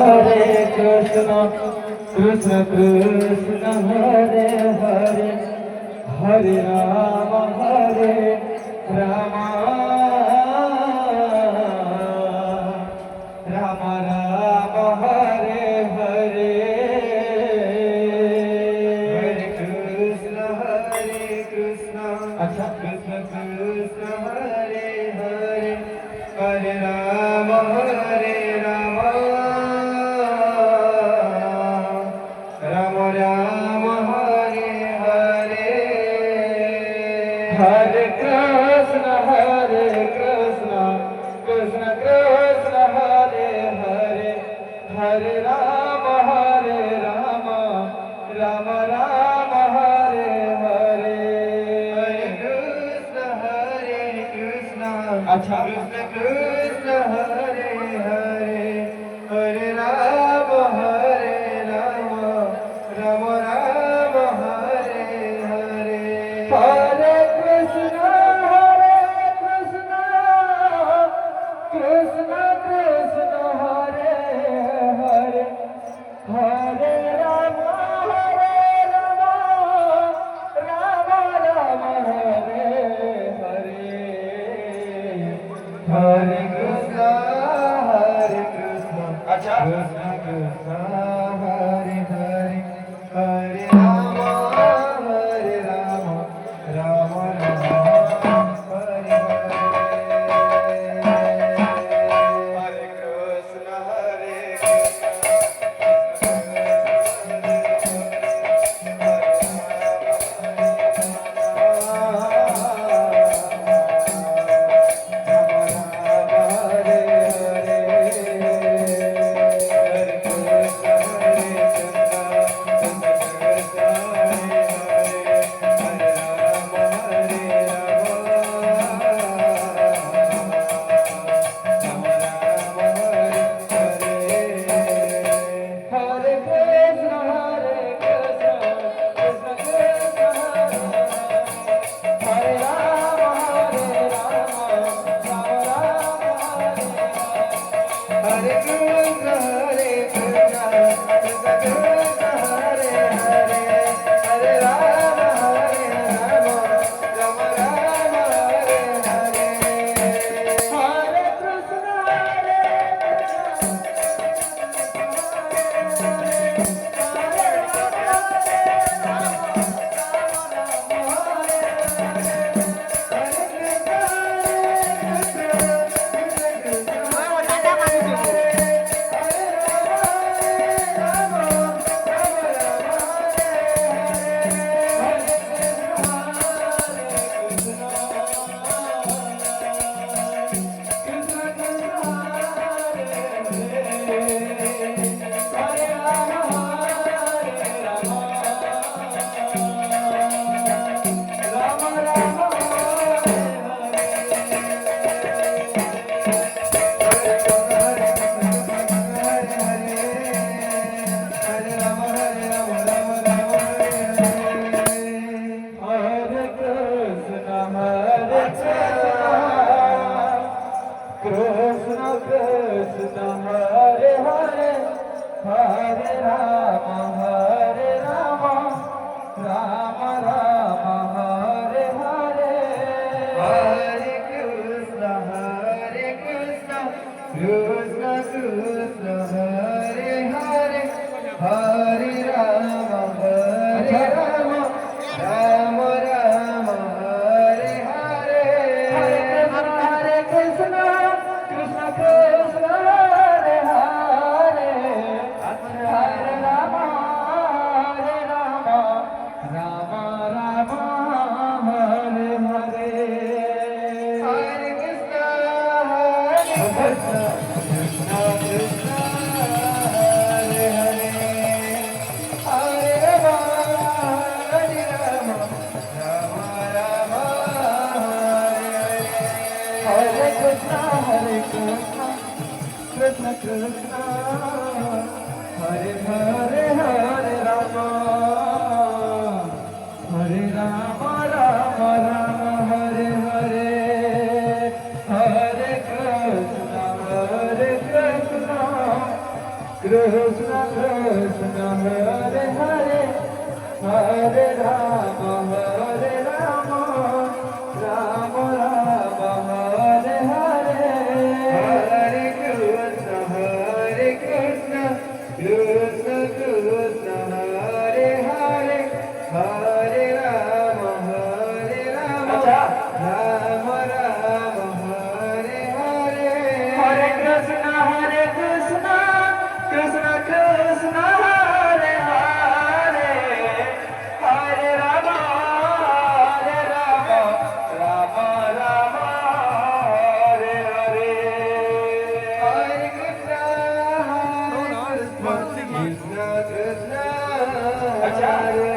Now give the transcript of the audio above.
Hare Krishna, Krishna Krishna, Hare Hare, Hare Rama, Hare Rama, Rama Rama, Hare Hare, Hare Krishna, अच्छा Krishna Krishna, Hare Hare, Hare Rama, Hare Rama. Hare Krishna, Krishna Krishna, Hare Hare, Hare Rama, Rama Rama, Hare Hare. Hare Krishna, अच्छा Krishna Krishna, Hare Hare, Hare Rama, Rama Rama, Hare Hare. Hare Krishna, Krishna Krishna, Hare Hare, Hare Rama, Rama Rama, Hare Hare. Hare Krishna, अच्छा Krishna Krishna, Hare Hare, Hare Rama, Rama Rama, Hare Hare. Hare Krishna, Krishna Krishna, Hare Hare, Hare Rama, Hare Rama, Rama Rama, Hare Hare, Hare Krishna, Krishna Krishna Hare Hare Hare Ram Ram Ram Hare Hare Hare Krishna Krishna Krishna Hare Hare Hare Ram Ram Ram Hare Hare Hare Krishna Krishna Krishna Hare Hare Hare Ram Ram Ram Hare Hare Hare Krishna Krishna Krishna हरे